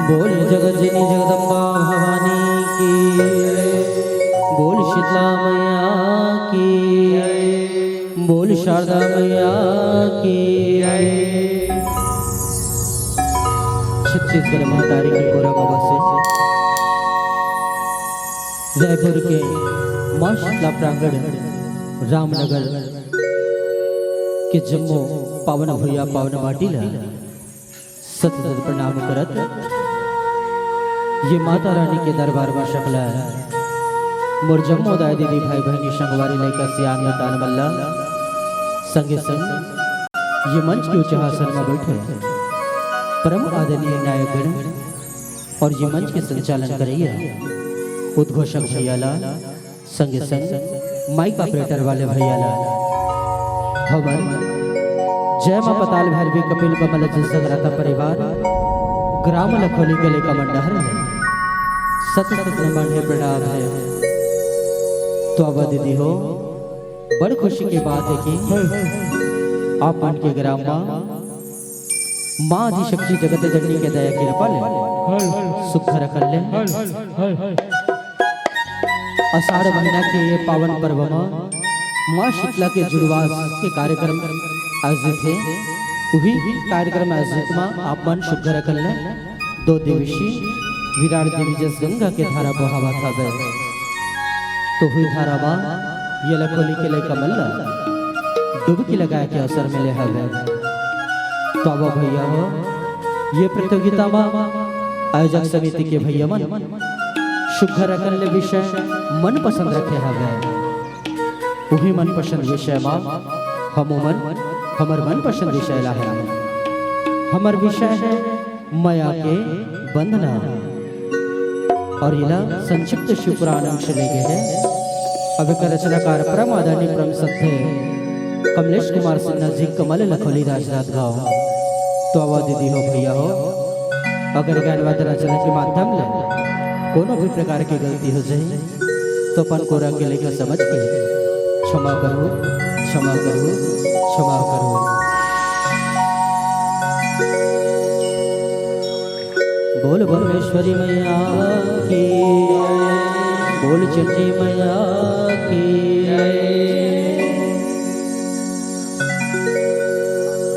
बोल जगज्जनी जगदम्बा भवानी की, बोल शीतला मैया की, बोल शारदा मैया की। छत्तीसगढ़ महातारी की गोरा बाबा से जयपुर के मां शीतला प्रांगण रामनगर के जम्मू पावन भैया पावन माटीला सत प्रणाम करत ये माता रानी के दरबार में शकला मोर जम्मो दाय दीदी भाई बहनी संगवारी लैका सियान तान मल्ला संगे संग ये मंच के उच्च आसन में बैठे परम आदरणीय नायकगण और ये मंच के संचालन करिए उद्घोषक भैयाला संगे संग माइक ऑपरेटर वाले भैयाला हवन जय मां पताल भैरवी कपिल कमल जगराता परिवार ग्राम लखोली के लेका मंडहर है सत सत नमन है प्रणाम है। तो अब दीदी हो बड़ खुशी की बात है कि आप मन के ग्राम मां आदिशक्ति जगत जननी के दया कृपा ले सुख रखल ले आषाढ़ महीना के ये पावन पर्व में मां शीतला के जुड़वास के कार्यक्रम आयोजित है। वही कार्यक्रम आयोजित में आप मन शुभ रखल ले दो दिवसीय विराट देवी जस गंगा के धारा बहावा था गए तो हुई धारा में ये लखोली के लेका मल्ला डुबकी लगाए के अवसर मिले हवे। तो अब भैया हो ये प्रतियोगिता में आयोजक समिति के भैया मन शुभ रखल ले विषय मन पसंद रखे हवे। वही मन पसंद विषय में हमर मन पसंद विषय ला है। हमर विषय है माया के बंधना और इला संक्षिप्त शिव पुराण अंश ले गए हैं। अब एक रचनाकार परम आदरणीय परम सत्य कमलेश कुमार सिन्हा जी कमल लखोली राजनाथ गाँव। तो आवा दीदी हो भैया हो अगर ज्ञानवाद रचना के माध्यम ले कोनो भी प्रकार की गलती हो जाए तो अपन कोरा के लेकर समझ के क्षमा करो क्षमा करो क्षमा करो। बोल भुवनेश्वरी मैया की, बोल चंडी मैया की।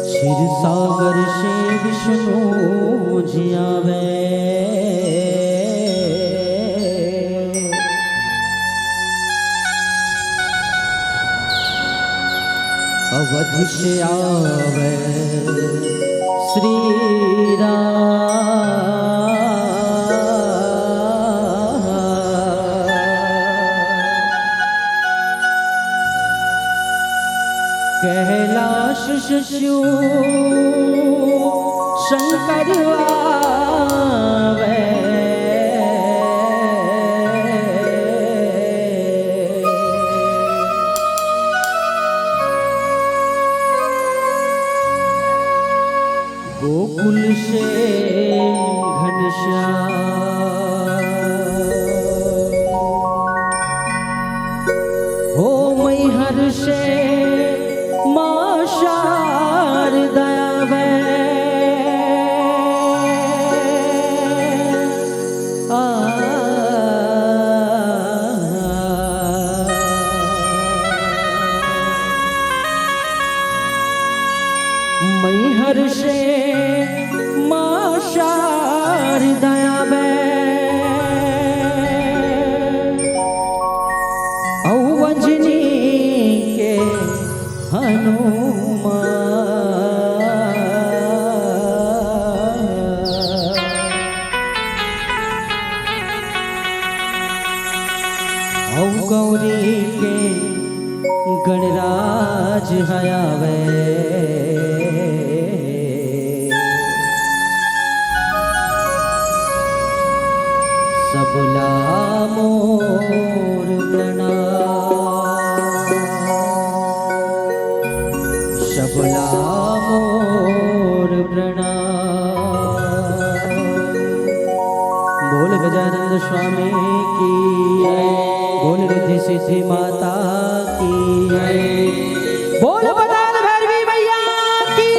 क्षीर सागर से विष्णु जी आवे अवध से आवे श्री राम। कैलाश शिशु शंकर आवे गोकुल से घनश्याम हो मैहर से मां शारदा वे मैहर से मां शारदा वे औवजनी के हनुमान औ गौरी के गणराज हयावे सबला मोर प्रणाम सबला मोर प्रणाम। बोल गजानंद स्वामी की, बोल रिद्धि सिद्धि माता की, बोल पताल भैरवी मैया की।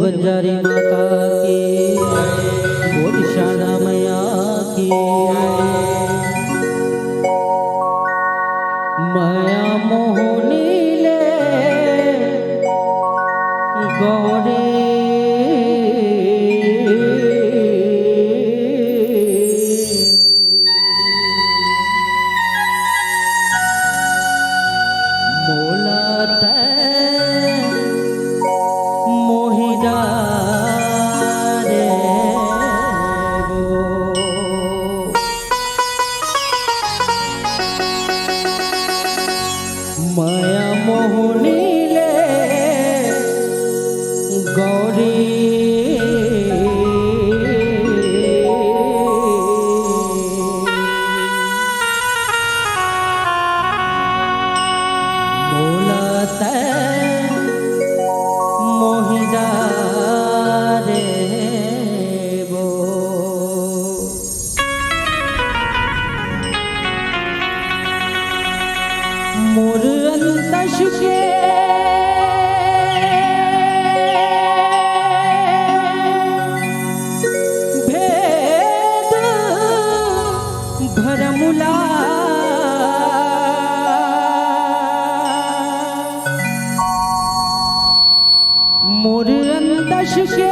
बंजारी माता की, बोल शारदा मैया की। माया मोहनी ले मोहनी ले गौरी मोर अंतश के भेद भरमुला मोर अंतश के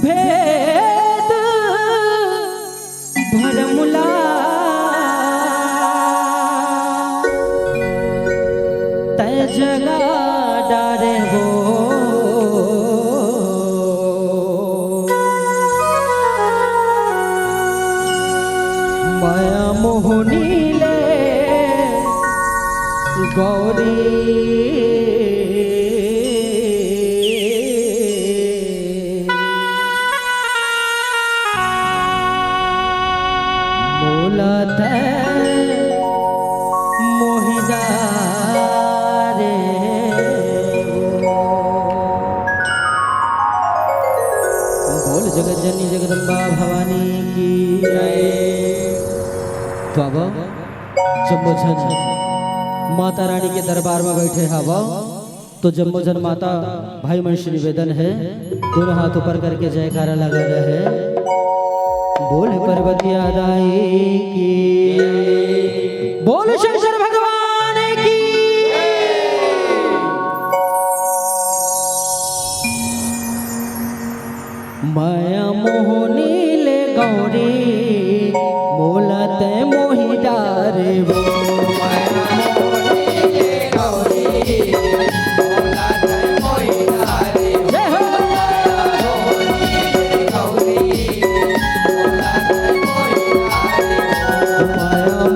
भेद भरमुला तय जगा डारे हो माया मोहनी ले गौरी मोहिदा रे बोल जगत जननी जगदम्बा भवानी की तो अब जम्बोजन माता रानी के दरबार में बैठे हवा तो जम्बोजन माता भाई मन से निवेदन है दोनों हाथ ऊपर करके जयकारा लगा रहे हैं। बोल पर्वतिया दाई की बोल शंकर भगवान की माया मोहनी ले गौरी मोलत मोहि डारे वो माया मोहनी ले गौरी मोलत मोहि डारे माया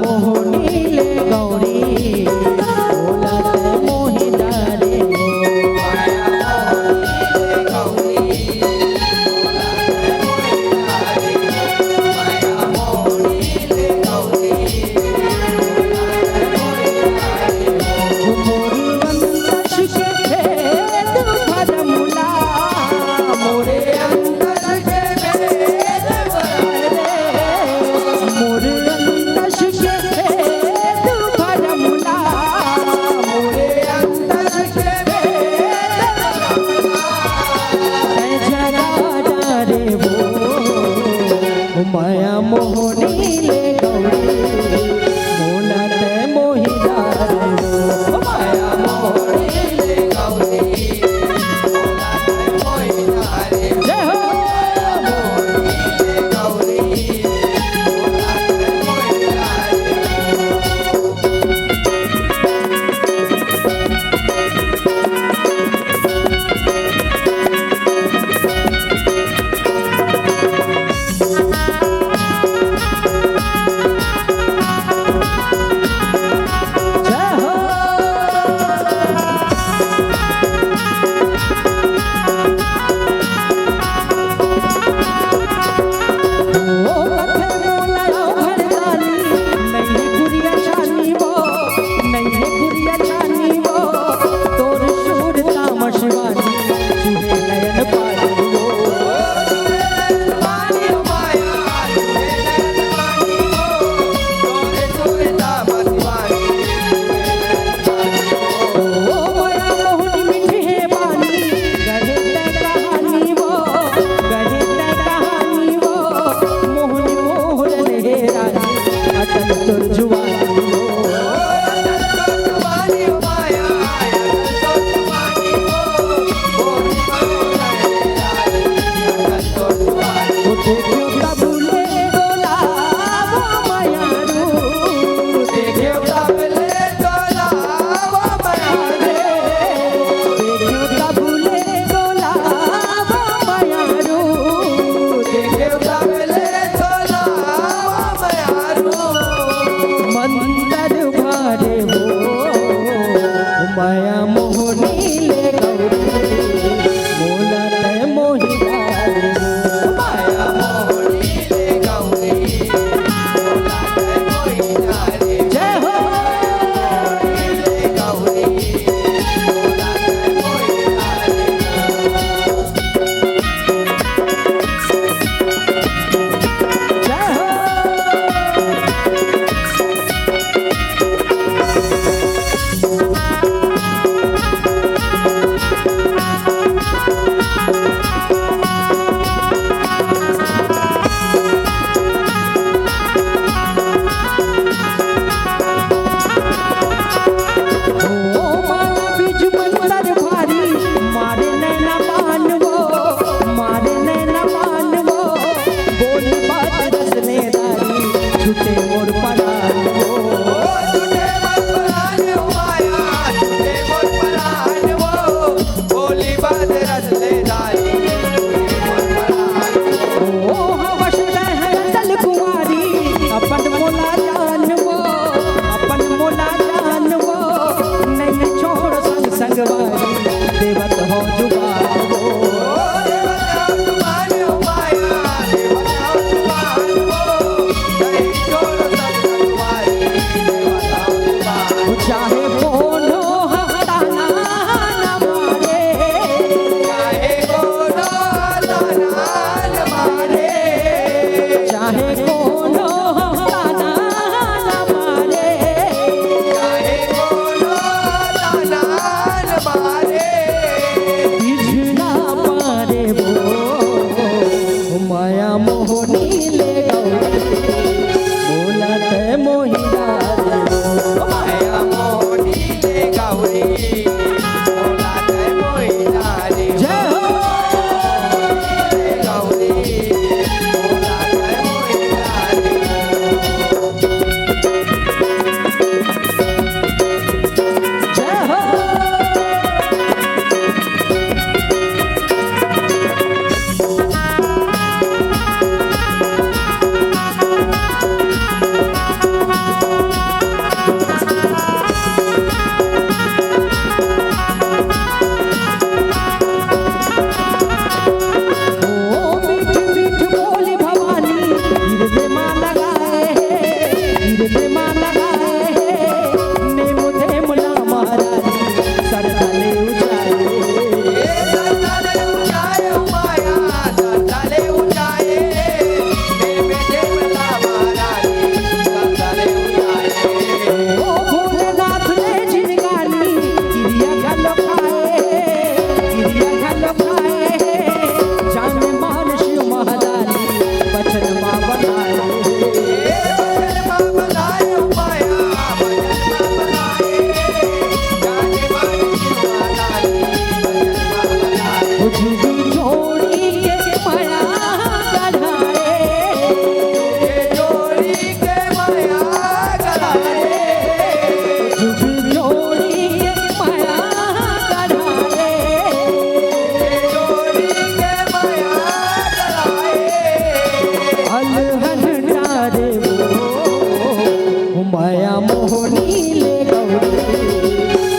माया मोहनी ले गौरी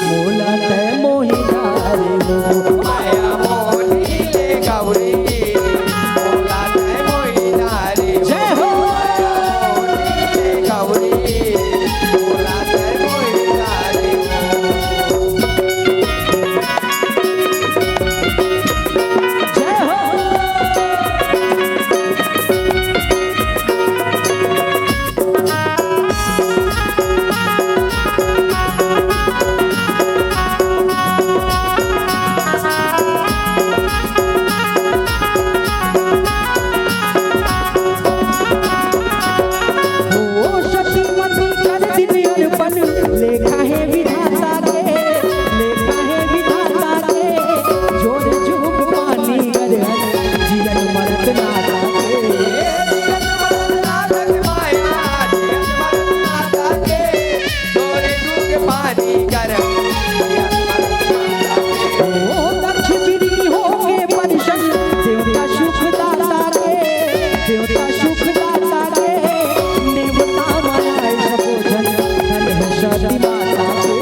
मोला तय मोहि धारे हो माया मोहनी ले गौरी मोला तय मोहि धारे हो जय हो माया मोहनी ले गौरी मोला तय मोहि धारे हो जय हो ओ सतीमती कर दिन अर्पण लेखा है विधाता के लेखा है विधाता के जोर जुग पानी कर जीवन मरत नाता के माया तोरे जुग पानी कर ओ दक्ष गिरी हो के परिशन देवता सुखदाता के देवता सुखदाता के देवता माया सबोधन धन है सती माता के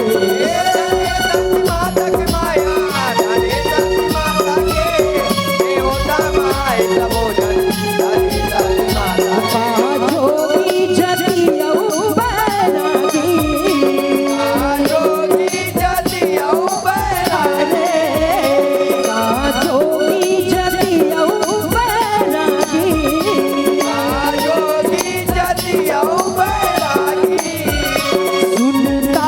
माता के माया धने सती माता के देवता माय सबोधन धने सती माता जोगी जतियौ बैरागी योगी जतियौ बैरागी जोगी जतियौ बैरागी योगी जतियौ बैरागी सुनता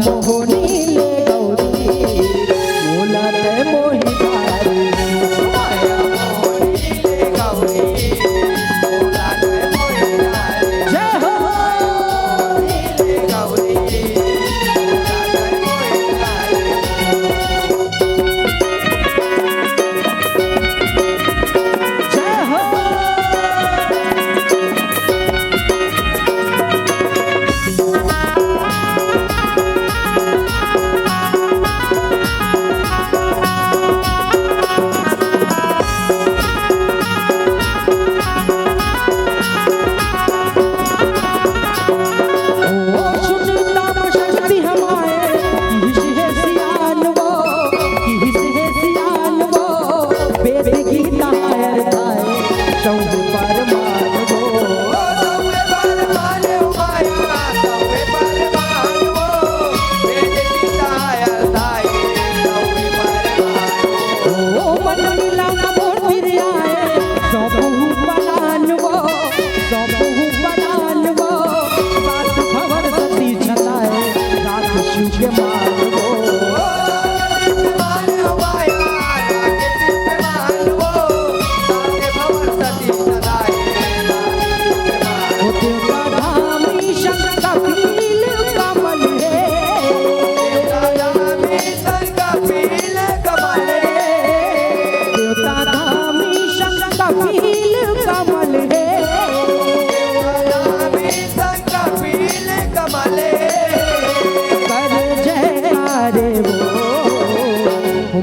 मोहनी ले गौरी बोलत मोहितारी माया मोहनी ले गौरी बोलत मोहितारी जय हो ले गौरी बोलत मोहितारी जय हो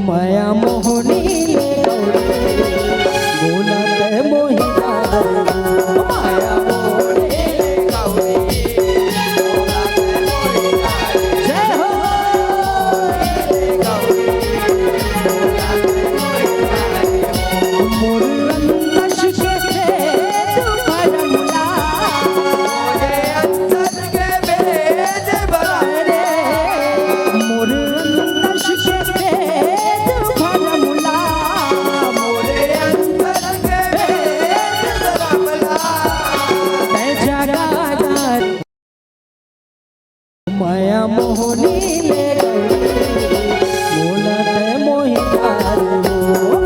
माया मोहनी ले बोलत मोहितारी माया मोहनी ले गौरी बोलत मोहितारी जय हो ले गौरी बोलत मोहितारी मोर नश के फरमुला मोरे अंतर के भेद बराबरे मोर नश के फरमुला मोरे अंतर के भेद बराबरा जगादार माया मोहनी ले बोलत मोहितारी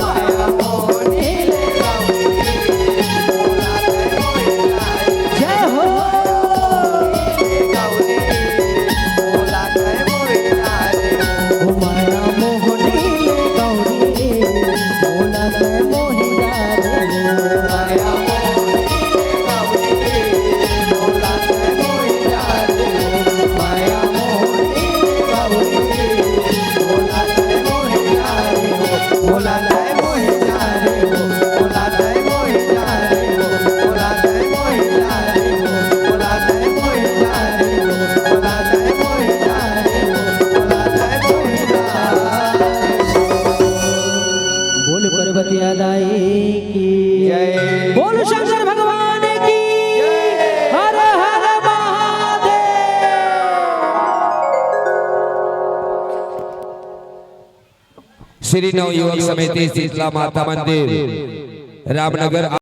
माया मोहनी ले गौरी बोलत मोहितारी जय हो ले गौरी बोलत मोहितारी माया मोहनी ले गौरी बोलत मोहितारी माया मोहनी ले गौरी बोलत मोहितारी माया मोहनी ले गौरी बोलत मोहितारी बोलत मोहितारी बोलत मोहितारी बोलत मोहितारी बोलत मोहितारी बोलत मोहितारी बोलत मोहितारी बोल पर्वती दाई की जय बोल शंकर भगवान की हर हर महादेव। श्री नवयुवक समिति शीतला माता मंदिर रामनगर